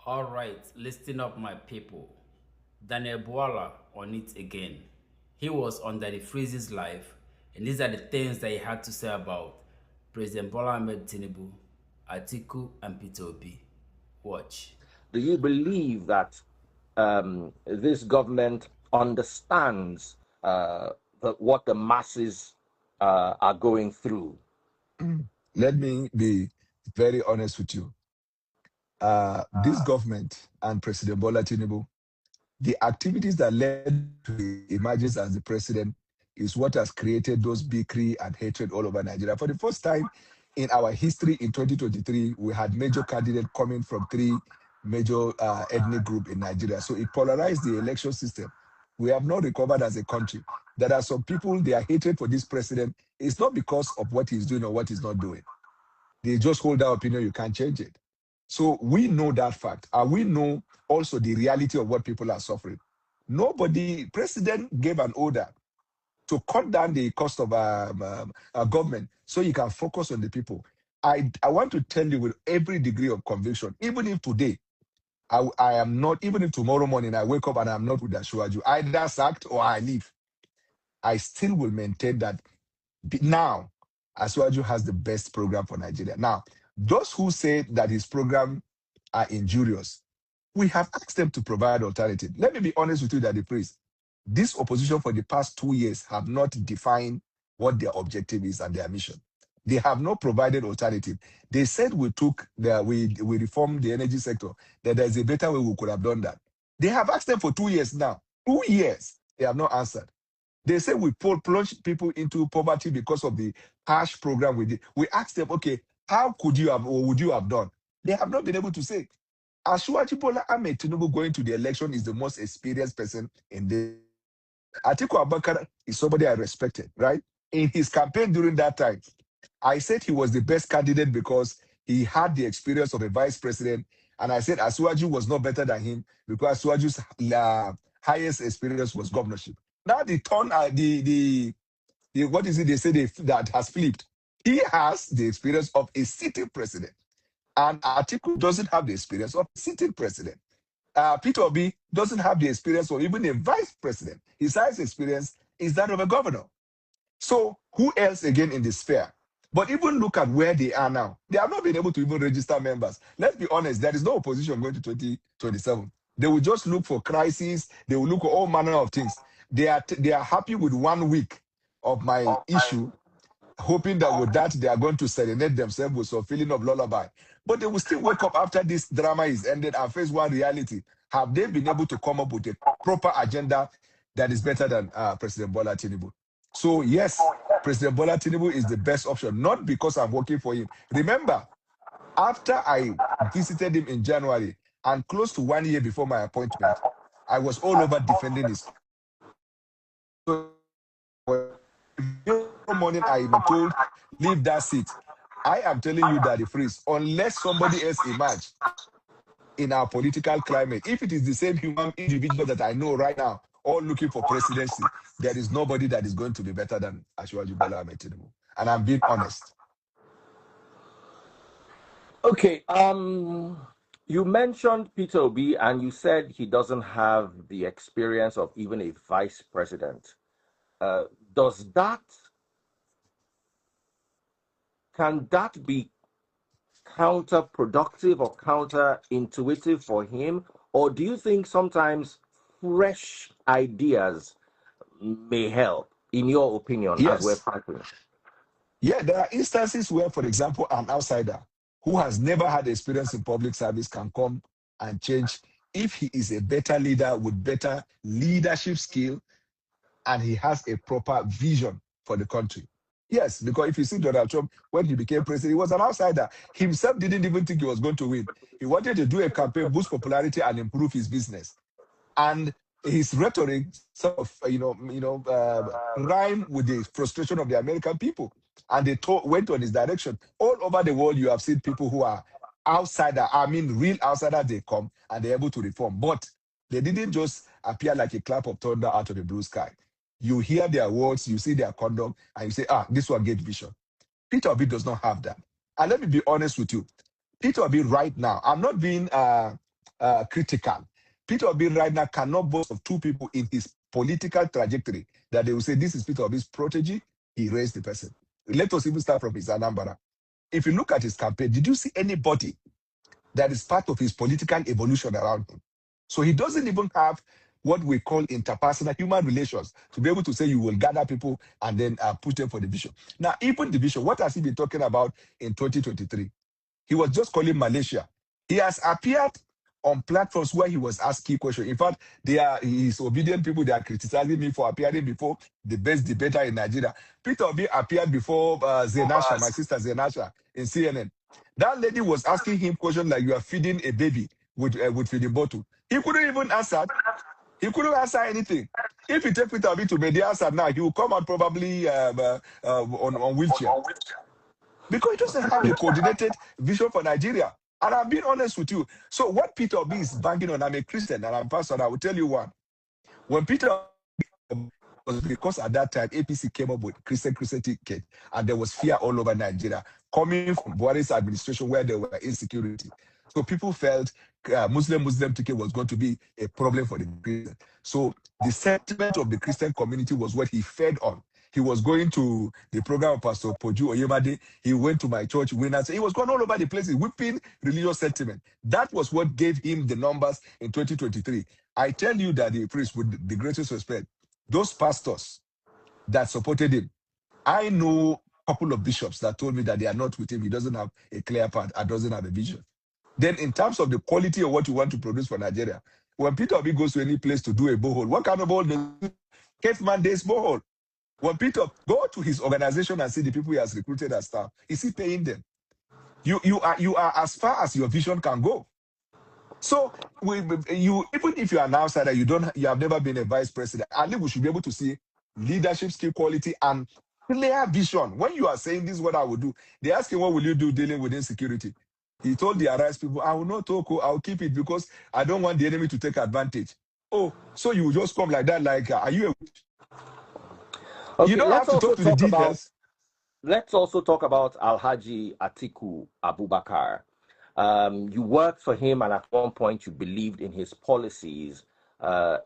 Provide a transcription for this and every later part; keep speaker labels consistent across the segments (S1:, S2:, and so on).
S1: All right, listen up, my people. Daniel Bwala on it again. He was under the Freeze's life, and these are the things that he had to say about President Bola Ahmed Tinubu, Atiku, and Peter Obi. Watch.
S2: Do you believe that this government understands what the masses are going through?
S3: Let me be very honest with you. This government and President Bola Tinubu, the activities that led to the emergence as the president is what has created those bigotry and hatred all over Nigeria. For the first time in our history in 2023, we had major candidates coming from three major ethnic groups in Nigeria. So it polarized the election system. We have not recovered as a country. There are some people, their hatred for this president is not because of what he's doing or what he's not doing. They just hold their opinion, you can't change it. So we know that fact. And we know also the reality of what people are suffering. President gave an order to cut down the cost of government so you can focus on the people. I want to tell you with every degree of conviction, even if today, I am not, even if tomorrow morning I wake up and I'm not with Ashwaju, either sacked or I leave, I still will maintain that now Ashwaju has the best program for Nigeria. Now, those who say that his program are injurious, we have asked them to provide alternative. Let me be honest with you, that the priest, this opposition for the past 2 years have not defined what their objective is and their mission. They have not provided alternative. They said we reformed the energy sector, that there's a better way we could have done that. They have asked them for 2 years now. 2 years, they have not answered. They say we plunge people into poverty because of the cash program we did. We asked them, okay, how could you have, or would you have done? They have not been able to say. Asuwaji Bola Ahmed Tinubu going to the election is the most experienced person in the. Atiku Abubakar is somebody I respected, right? In his campaign during that time, I said he was the best candidate because he had the experience of a vice president. And I said Asuwaju was not better than him because Asuwaju's highest experience was governorship. Now the turn, what is it they say that has flipped? He has the experience of a sitting president. And Atiku doesn't have the experience of a sitting president. Peter Obi doesn't have the experience of even a vice president. His highest experience is that of a governor. So who else again in the sphere? But even look at where they are now. They have not been able to even register members. Let's be honest, there is no opposition going to 2027. They will just look for crises. They will look for all manner of things. They are happy with 1 week of my issue, hoping that with that they are going to serenade themselves with some feeling of lullaby. But they will still wake up after this drama is ended and face one reality. Have they been able to come up with a proper agenda that is better than President Bola Tinubu? So yes, President Bola Tinubu is the best option, not because I'm working for him. Remember, after I visited him in January and close to 1 year before my appointment, I was all over defending his. So morning I am told, leave that seat. I am telling you that the freeze, unless somebody else emerge in our political climate, if it is the same human individual that I know right now, all looking for presidency, there is nobody that is going to be better than Ashwaju Bola Ahmed Tinubu. And I'm being honest.
S2: Okay, you mentioned Peter Obi and you said he doesn't have the experience of even a vice president. Does that, can that be counterproductive or counterintuitive for him? Or do you think sometimes fresh ideas may help, in your opinion, as we're
S3: Yes.
S2: fighting?
S3: Yeah, there are instances where, for example, an outsider who has never had experience in public service can come and change if he is a better leader with better leadership skill and he has a proper vision for the country. Yes, because if you see Donald Trump, when he became president, he was an outsider. Himself didn't even think he was going to win. He wanted to do a campaign, boost popularity, and improve his business. And his rhetoric sort of, rhyme with the frustration of the American people. And they went on his direction. All over the world, you have seen people who are outsider. I mean, real outsider. They come and they're able to reform. But they didn't just appear like a clap of thunder out of the blue sky. You hear their words, you see their conduct, and you say, this one get vision. Peter Obi does not have that. And let me be honest with you. Peter Obi right now, I'm not being critical. Peter Obi right now cannot boast of two people in his political trajectory that they will say this is Peter Obi's protege. He raised the person. Let us even start from his Anambra. If you look at his campaign, did you see anybody that is part of his political evolution around him? So he doesn't even have what we call interpersonal human relations to be able to say you will gather people and then put them for division. Now, even division, what has he been talking about in 2023? He was just calling Malaysia. He has appeared on platforms where he was asking questions. In fact, they are his obedient people. They are criticizing me for appearing before the best debater in Nigeria. Peter Obi appeared before Zenasha, my sister Zenasha, in CNN. That lady was asking him questions like, "You are feeding a baby with feeding bottle." He couldn't even answer. He couldn't answer anything. If you take Peter Obi to media answer now, he will come out probably on wheelchair. Because he doesn't have a coordinated vision for Nigeria. And I'm being honest with you. So what Peter Obi is banking on, I'm a Christian and I'm a pastor, I will tell you one. When Peter was because at that time APC came up with Christian ticket and there was fear all over Nigeria coming from Bwala's administration where there were insecurity. So people felt Muslim ticket was going to be a problem for the Christians. So the sentiment of the Christian community was what he fed on. He was going to the program of Pastor Poju Oyemade. He went to my church winners. He was going all over the place, whipping religious sentiment. That was what gave him the numbers in 2023. I tell you that the priest, with the greatest respect, those pastors that supported him, I know a couple of bishops that told me that they are not with him. He doesn't have a clear path and doesn't have a vision. Then in terms of the quality of what you want to produce for Nigeria, when Peter Obi goes to any place to do a borehole, what kind of borehole? Caveman Days borehole. When Peter, go to his organization and see the people he has recruited as staff. Is he paying them? You are as far as your vision can go. So you even if you are an outsider, you have never been a vice president. At least we should be able to see leadership, skill, quality, and clear vision. When you are saying this is what I will do, they ask him what will you do dealing with insecurity. He told the Arise people, I will not talk, I'll keep it because I don't want the enemy to take advantage. Oh, so you just come like that, like are you a
S2: Okay,
S3: you don't have to talk to the details.
S2: Let's also talk about Alhaji Atiku Abubakar. You worked for him, and at one point you believed in his policies.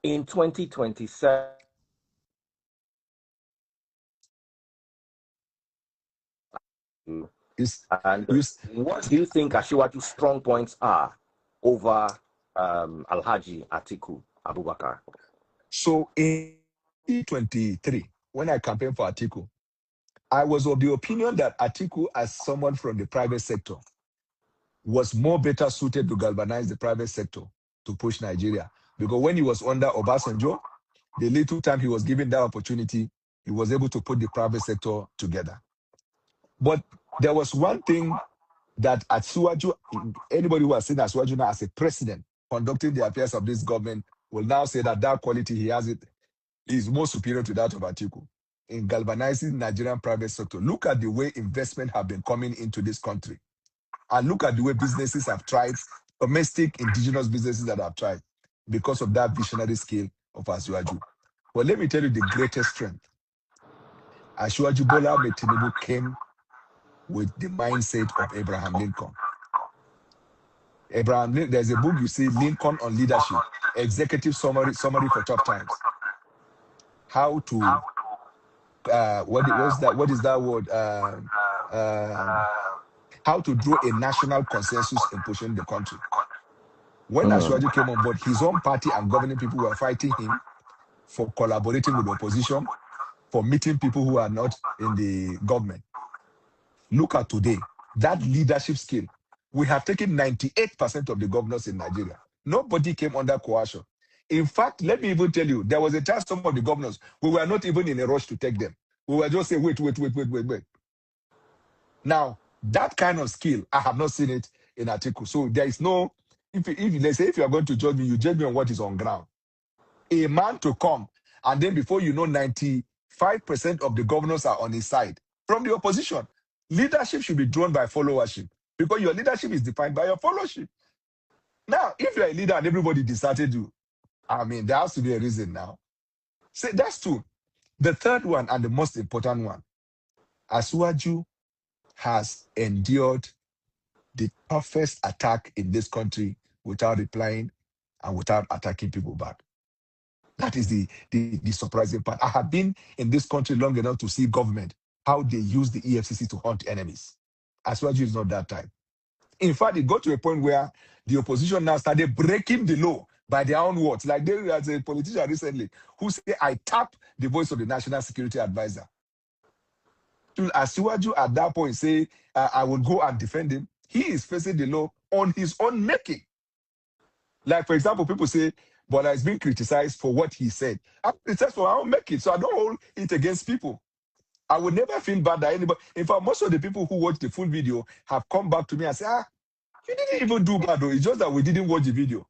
S2: In 2027, and what do you think Ashiwaju's strong points are over Alhaji Atiku Abubakar?
S3: So in 2023, when I campaigned for Atiku, I was of the opinion that Atiku, as someone from the private sector, was more better suited to galvanize the private sector to push Nigeria. Because when he was under Obasanjo, the little time he was given that opportunity, he was able to put the private sector together. But there was one thing that Asuwaju, anybody who has seen Asuwaju now as a president conducting the affairs of this government will now say that that quality he has it is more superior to that of Atiku in galvanizing Nigerian private sector. Look at the way investment have been coming into this country. And look at the way businesses have tried, domestic indigenous businesses that have tried because of that visionary skill of Asuwaju. But let me tell you the greatest strength. Asuwaju Bola Ahmed Tinubu came with the mindset of Abraham Lincoln. There's a book you see, Lincoln on Leadership, executive summary for tough times. How to what is that word? How to draw a national consensus in pushing the country. When Ashwaji came on board, his own party and governing people were fighting him for collaborating with the opposition, for meeting people who are not in the government. Look at today, that leadership skill. We have taken 98% of the governors in Nigeria. Nobody came under coercion. In fact, let me even tell you, there was a time some of the governors, we were not even in a rush to take them. We were just saying, wait. Now, that kind of skill, I have not seen it in Atiku. So there is no, if let's say if you are going to judge me, you judge me on what is on ground. A man to come, and then before you know, 95% of the governors are on his side from the opposition. Leadership should be drawn by followership because your leadership is defined by your followership. Now, if you're a leader and everybody deserted you, I mean, there has to be a reason now. So that's two. The third one and the most important one, Asuwaju has endured the toughest attack in this country without replying and without attacking people back. That is the surprising part. I have been in this country long enough to see government, how they use the EFCC to hunt enemies. Asiwaju is not that type. In fact, it got to a point where the opposition now started breaking the law by their own words. Like there was a politician recently who said, I tap the voice of the National Security Advisor. Asiwaju at that point say, I will go and defend him. He is facing the law on his own making. Like, for example, people say, Bwala is being criticized for what he said. I'm criticized for my own making, so I don't hold it against people. I would never feel bad that anybody. In fact, most of the people who watched the full video have come back to me and say, you didn't even do bad though. It's just that we didn't watch the video.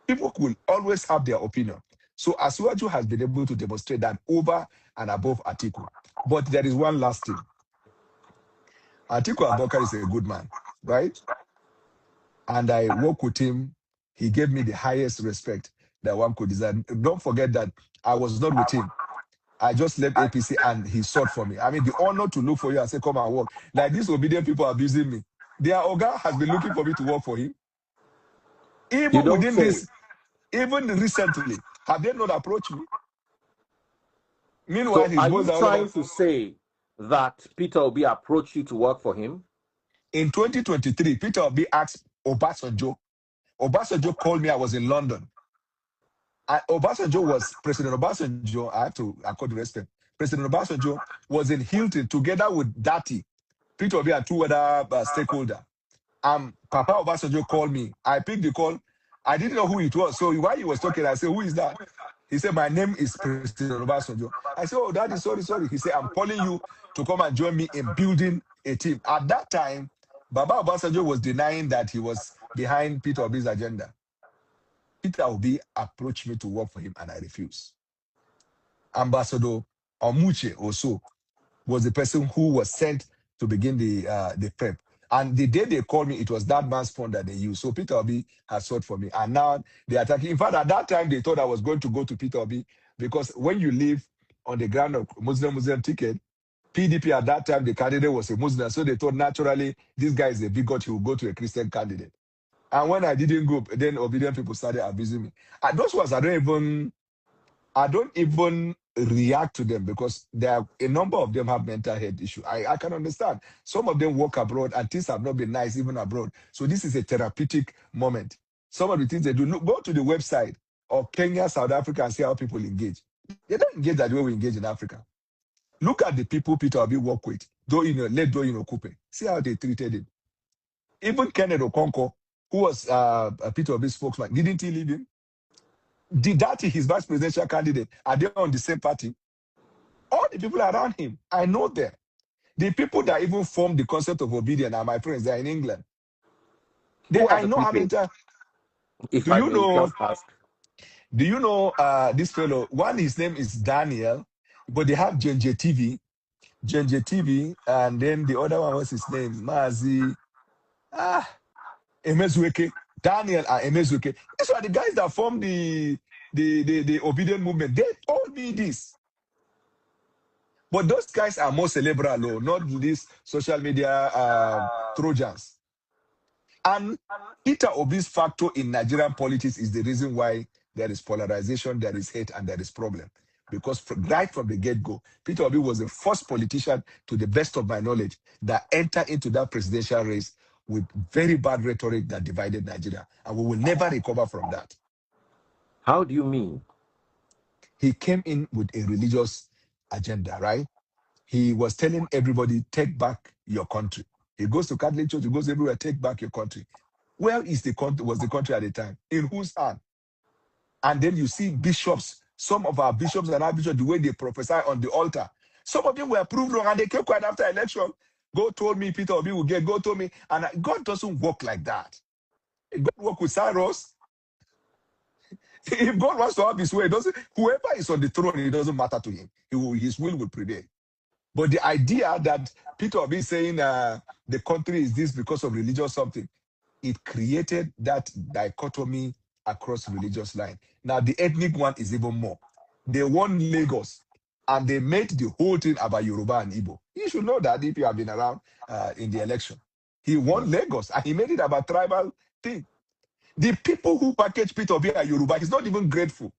S3: People will always have their opinion. So Asiwaju has been able to demonstrate that over and above Atiku. But there is one last thing. Atiku Abubakar is a good man, right? And I work with him. He gave me the highest respect that one could deserve. Don't forget that I was not with him. I just left APC and he sought for me. I mean, the honor to look for you and say, come and work. Like these obedient people are abusing me. Their Oga has been looking for me to work for him.
S2: You
S3: Even
S2: don't
S3: within
S2: say.
S3: this, even recently, have they not approached me? Meanwhile,
S2: So
S3: his
S2: are
S3: boys
S2: you
S3: are
S2: trying to say that Peter Obi approached you to work for him?
S3: in 2023, Peter Obi asked Obasanjo. Obasanjo called me. I was in London. Obasanjo was President Obasanjo. I have to accord respect. President Obasanjo was in Hilton together with Dati, Peter Obi, and two other stakeholders. Papa Obasanjo called me. I picked the call. I didn't know who it was. So while he was talking, I said, who is that? He said, my name is President Obasanjo. I said, oh, Daddy, sorry. He said, I'm calling you to come and join me in building a team. At that time, Baba Obasanjo was denying that he was behind Peter Obi's agenda. Peter Obi approached me to work for him, and I refused. Ambassador Omuche also was the person who was sent to begin the prep. And the day they called me, it was that man's phone that they used. So Peter Obi has sought for me. And now they're attacking. In fact, at that time, they thought I was going to go to Peter Obi because when you live on the ground of Muslim ticket, PDP at that time, the candidate was a Muslim. So they thought naturally, this guy is a bigot, he will go to a Christian candidate. And when I didn't go, then obedient people started abusing me. And those ones, I don't even react to them because there are a number of them have mental health issue. I can understand. Some of them work abroad and things have not been nice even abroad. So this is a therapeutic moment. Some of the things they do, look, go to the website of Kenya, South Africa and see how people engage. They don't engage that way we engage in Africa. Look at the people Peter Obi work with. Let Coupe. See how they treated him. Even Kenneth Okonkwo, who was Peter Obi's spokesman, didn't he leave him? Didati, his vice presidential candidate, are they on the same party? All the people around him, I know them. The people that even formed the concept of obedience are my friends. They're in England. I know how many times.
S2: If I may just ask.
S3: Do you know this fellow? One, his name is Daniel, but they have Genje TV, and then the other one, what's his name? Mazi. Emezueke. Daniel and Emezueke. These are the guys that formed the obedient movement. They told me this. But those guys are more cerebral, not these social media Trojans. And Peter Obi's factor in Nigerian politics is the reason why there is polarization, there is hate, and there is problem. Because right from the get-go, Peter Obi was the first politician, to the best of my knowledge, that entered into that presidential race with very bad rhetoric that divided Nigeria. And we will never recover from that.
S2: How do you mean?
S3: He came in with a religious agenda, right? He was telling everybody, take back your country. He goes to Catholic Church, he goes everywhere, take back your country. Where was the country at the time? In whose hand? And then you see bishops, some of our bishops and our bishops, the way they prophesy on the altar. Some of them were proved wrong and they came quiet after election. God told me Peter Obi will get, God told me, and God doesn't work like that. God work with Cyrus. If God wants to have his way, whoever is on the throne, it doesn't matter to him. His will prevail. But the idea that Peter Obi is saying the country is this because of religious something, it created that dichotomy across religious line. Now, the ethnic one is even more. They won Lagos, and they made the whole thing about Yoruba and Igbo. You should know that if you have been around in the election. He won Lagos, and he made it about tribal thing. The people who package Peter Obi are Yoruba. He's not even grateful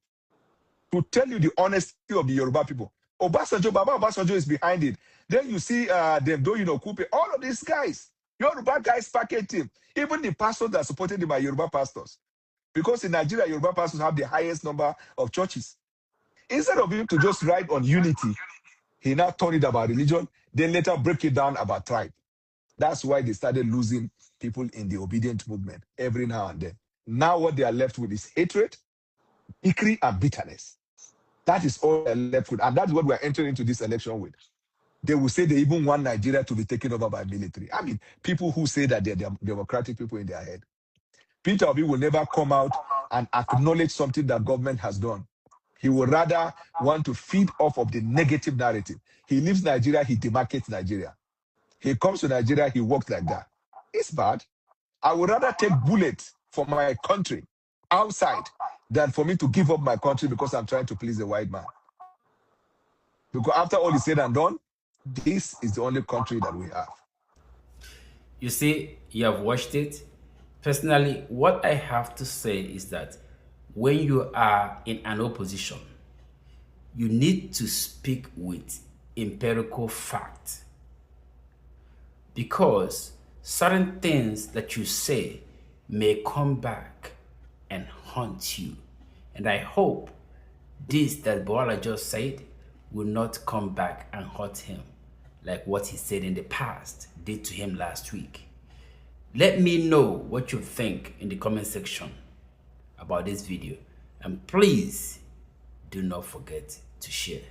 S3: to tell you the honesty of the Yoruba people. Obasanjo, Baba Obasanjo is behind it. Then you see them doing, Kupe, all of these guys, Yoruba guys package him. Even the pastors that supported him are Yoruba pastors. Because in Nigeria, Yoruba pastors have the highest number of churches. Instead of him to just ride on unity, he now turned it about religion, then later break it down about tribe. That's why they started losing people in the obedient movement every now and then. Now what they are left with is hatred, mockery, and bitterness. That is all they're left with. And that's what we're entering into this election with. They will say they even want Nigeria to be taken over by military. I mean, people who say that they're democratic people in their head. Peter Obi will never come out and acknowledge something that government has done. He will rather want to feed off of the negative narrative. He leaves Nigeria, he demarcates Nigeria. He comes to Nigeria, he works like that. It's bad. I would rather take bullets for my country outside than for me to give up my country because I'm trying to please the white man. Because after all is said and done, this is the only country that we have.
S1: You see, you have watched it. Personally, what I have to say is that when you are in an opposition, you need to speak with empirical fact, because certain things that you say may come back and haunt you. And I hope this that Bwala just said will not come back and hurt him like what he said in the past did to him last week. Let me know what you think in the comment section about this video, and please do not forget to share.